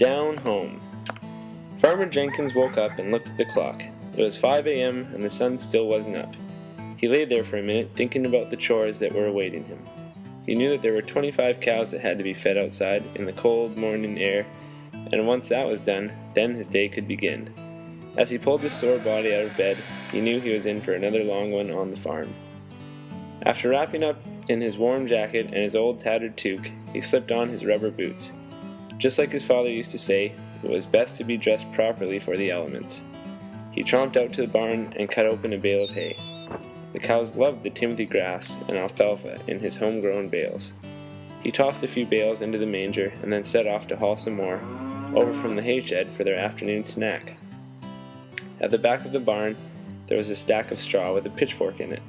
Down home. Farmer Jenkins woke up and looked at the clock. It was 5 a.m. and the sun still wasn't up. He lay there for a minute thinking about the chores that were awaiting him. He knew that there were 25 cows that had to be fed outside in the cold morning air, and once that was done, then his day could begin. As he pulled his sore body out of bed, he knew he was in for another long one on the farm. After wrapping up in his warm jacket and his old tattered toque, he slipped on his rubber boots. Just like his father used to say, it was best to be dressed properly for the elements. He tromped out to the barn and cut open a bale of hay. The cows loved the timothy grass and alfalfa in his homegrown bales. He tossed a few bales into the manger and then set off to haul some more over from the hay shed for their afternoon snack. At the back of the barn, there was a stack of straw with a pitchfork in it.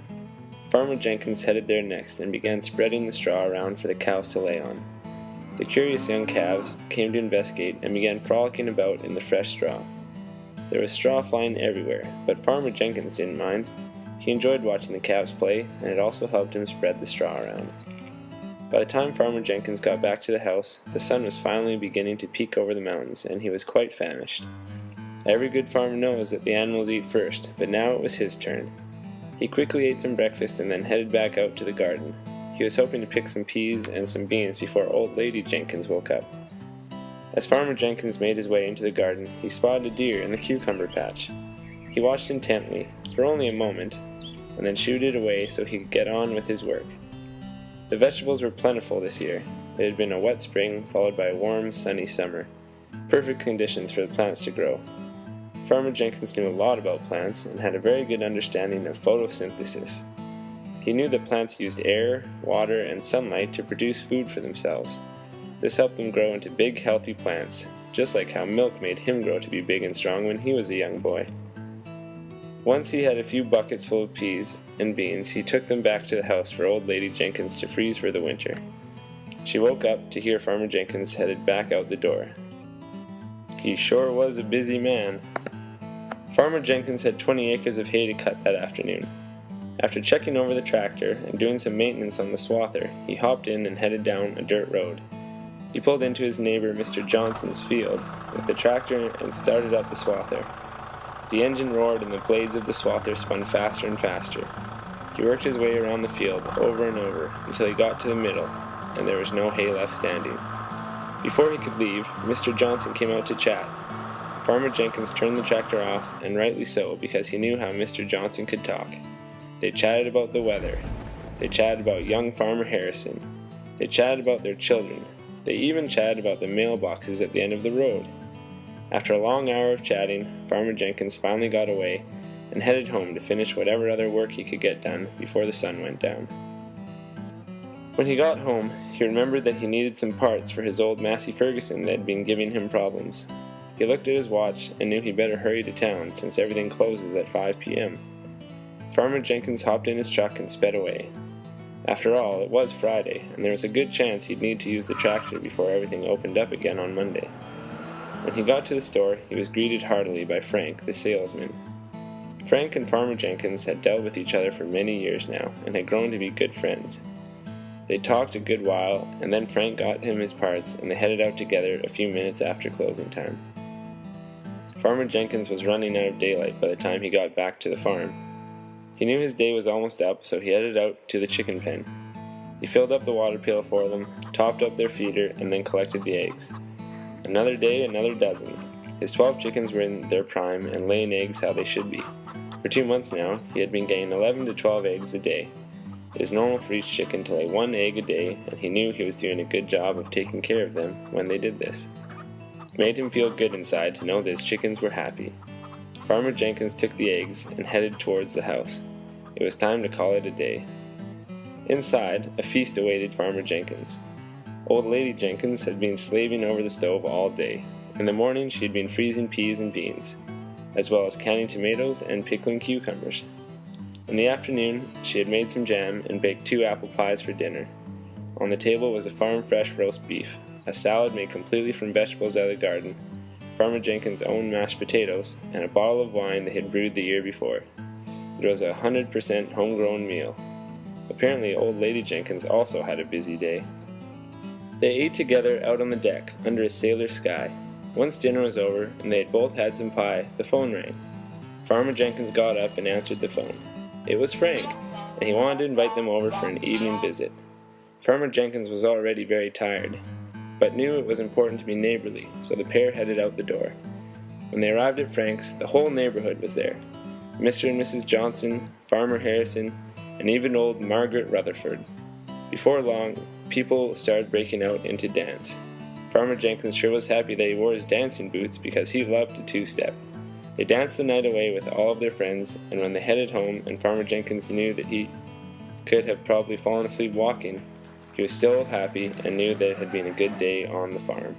Farmer Jenkins headed there next and began spreading the straw around for the cows to lay on. The curious young calves came to investigate and began frolicking about in the fresh straw. There was straw flying everywhere, but Farmer Jenkins didn't mind. He enjoyed watching the calves play, and it also helped him spread the straw around. By the time Farmer Jenkins got back to the house, the sun was finally beginning to peek over the mountains, and he was quite famished. Every good farmer knows that the animals eat first, but now it was his turn. He quickly ate some breakfast and then headed back out to the garden. He was hoping to pick some peas and some beans before Old Lady Jenkins woke up. As Farmer Jenkins made his way into the garden, he spotted a deer in the cucumber patch. He watched intently, for only a moment, and then shooed it away so he could get on with his work. The vegetables were plentiful this year. It had been a wet spring followed by a warm, sunny summer. Perfect conditions for the plants to grow. Farmer Jenkins knew a lot about plants and had a very good understanding of photosynthesis. He knew that plants used air, water, and sunlight to produce food for themselves. This helped them grow into big, healthy plants, just like how milk made him grow to be big and strong when he was a young boy. Once he had a few buckets full of peas and beans, he took them back to the house for Old Lady Jenkins to freeze for the winter. She woke up to hear Farmer Jenkins headed back out the door. He sure was a busy man. Farmer Jenkins had 20 acres of hay to cut that afternoon. After checking over the tractor and doing some maintenance on the swather, he hopped in and headed down a dirt road. He pulled into his neighbor Mr. Johnson's field with the tractor and started up the swather. The engine roared and the blades of the swather spun faster and faster. He worked his way around the field over and over until he got to the middle, and there was no hay left standing. Before he could leave, Mr. Johnson came out to chat. Farmer Jenkins turned the tractor off, and rightly so, because he knew how Mr. Johnson could talk. They chatted about the weather. They chatted about young Farmer Harrison. They chatted about their children. They even chatted about the mailboxes at the end of the road. After a long hour of chatting, Farmer Jenkins finally got away and headed home to finish whatever other work he could get done before the sun went down. When he got home, he remembered that he needed some parts for his old Massey Ferguson that had been giving him problems. He looked at his watch and knew he'd better hurry to town since everything closes at 5 p.m. Farmer Jenkins hopped in his truck and sped away. After all, it was Friday, and there was a good chance he'd need to use the tractor before everything opened up again on Monday. When he got to the store, he was greeted heartily by Frank, the salesman. Frank and Farmer Jenkins had dealt with each other for many years now, and had grown to be good friends. They talked a good while, and then Frank got him his parts, and they headed out together a few minutes after closing time. Farmer Jenkins was running out of daylight by the time he got back to the farm. He knew his day was almost up, so he headed out to the chicken pen. He filled up the water pail for them, topped up their feeder, and then collected the eggs. Another day, another dozen. His 12 chickens were in their prime and laying eggs how they should be. For 2 months now, he had been getting 11 to 12 eggs a day. It is normal for each chicken to lay 1 egg a day, and he knew he was doing a good job of taking care of them when they did this. It made him feel good inside to know that his chickens were happy. Farmer Jenkins took the eggs and headed towards the house. It was time to call it a day. Inside, a feast awaited Farmer Jenkins. Old Lady Jenkins had been slaving over the stove all day. In the morning she had been freezing peas and beans, as well as canning tomatoes and pickling cucumbers. In the afternoon she had made some jam and baked 2 apple pies for dinner. On the table was a farm-fresh roast beef, a salad made completely from vegetables out of the garden, Farmer Jenkins' own mashed potatoes, and a bottle of wine they had brewed the year before. It was a 100% homegrown meal. Apparently Old Lady Jenkins also had a busy day. They ate together out on the deck, under a sailor sky. Once dinner was over and they had both had some pie, the phone rang. Farmer Jenkins got up and answered the phone. It was Frank, and he wanted to invite them over for an evening visit. Farmer Jenkins was already very tired, but knew it was important to be neighborly, so the pair headed out the door. When they arrived at Frank's, the whole neighborhood was there. Mr. and Mrs. Johnson, Farmer Harrison, and even old Margaret Rutherford. Before long, people started breaking out into dance. Farmer Jenkins sure was happy that he wore his dancing boots because he loved to two-step. They danced the night away with all of their friends, and when they headed home and Farmer Jenkins knew that he could have probably fallen asleep walking, he was still happy and knew that it had been a good day on the farm.